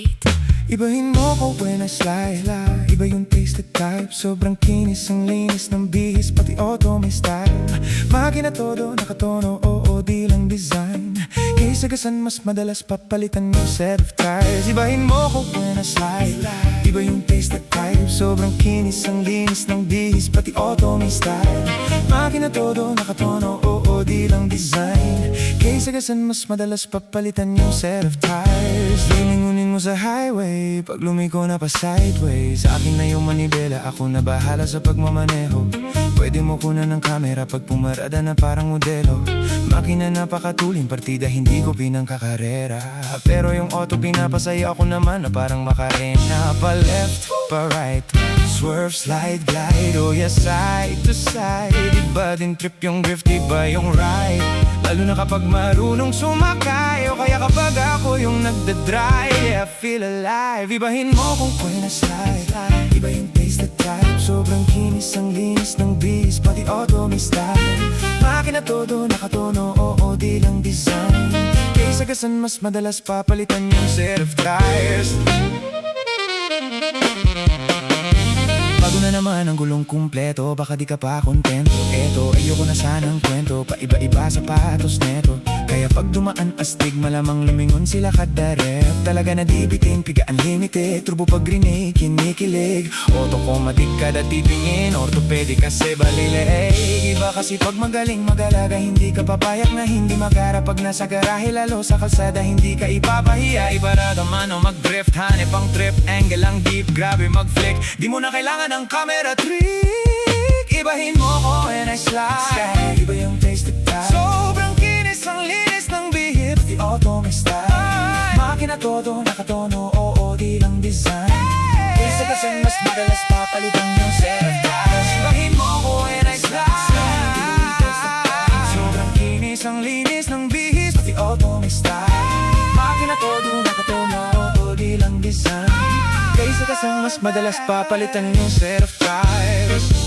beat. Ibahin mo ko when I slide. Iba yung tasted type. Sobrang kinis ang linis ng bihis, pati auto may style. Makina todo, nakatono, oo, di lang design. Kaysa gasan, mas madalas papalitan yung set of tires. Ibahin mo ko when I slide. Iba yung tasted type. Sobrang kinis ang linis ng bihis, pati auto may style. Makina todo, nakatono, oo, di lang design. Kaysa gasan, mas madalas papalitan yung set of tires. Lilingunin mo sa highway, pag lumiko na pa sideways. Sa akin na yung manibela, ako na bahala sa pagmamaneho. Pwede mo kunan ng camera pag pumarada na parang modelo. Makina napakatuling partida, hindi ko pinangkakarera. Pero yung auto pinapasaya ako naman na parang makarena. Pa left, pa right, swerve, slide, glide. Oh yeah, side to side. Iba din trip yung drift, iba yung ride. Lalo na kapag marunong sumakay, o kaya kapag ako yung nagdadrive. Yeah, feel alive. Ibahin mo kung when I slide. Iba yung taste at type. Sobrang kinis ang linis ng bis, pati auto may style. Makina todo, nakatono, oo, di lang design. Kaysa gasan, mas madalas papalitan yung set of tires. Bago na naman ang gulong kumpleto, baka di ka pa kontento. Eto, ayoko na sanang kwento, paiba-iba sapatos neto. Kaya pag dumaan astig, malamang lumingon sila kada rep. Talaga na di bitin, piga unlimited. Turbo pag grenade, kinikilig. Automatic kada titingin, orthopedic kasi balileeg. Iba kasi pag magaling magalaga, hindi ka papayak na hindi magara. Pag nasa garahe, lalo sa kalsada, hindi ka ipapahiya. Ibarada man o mag-drift, hanip ang trip, angle ang deep, grabe mag-flick. Di mo na kailangan ng camera trick. Ibahin mo ko when I slide. Iba yung taste of time. Sobrang kinis ang linis ng bihip, the auto may style. Makina todo, nakatono, oo, di lang design. Kaysa kasi mas madalas papalitan yung set of tires. Ibahin mo ko when I slide. Sobrang kinis ang linis ng bihis, the auto may style. Makina todo, nakatono, oo, di lang design. Kaysa kasang mas madalas papalitan yung set of tires.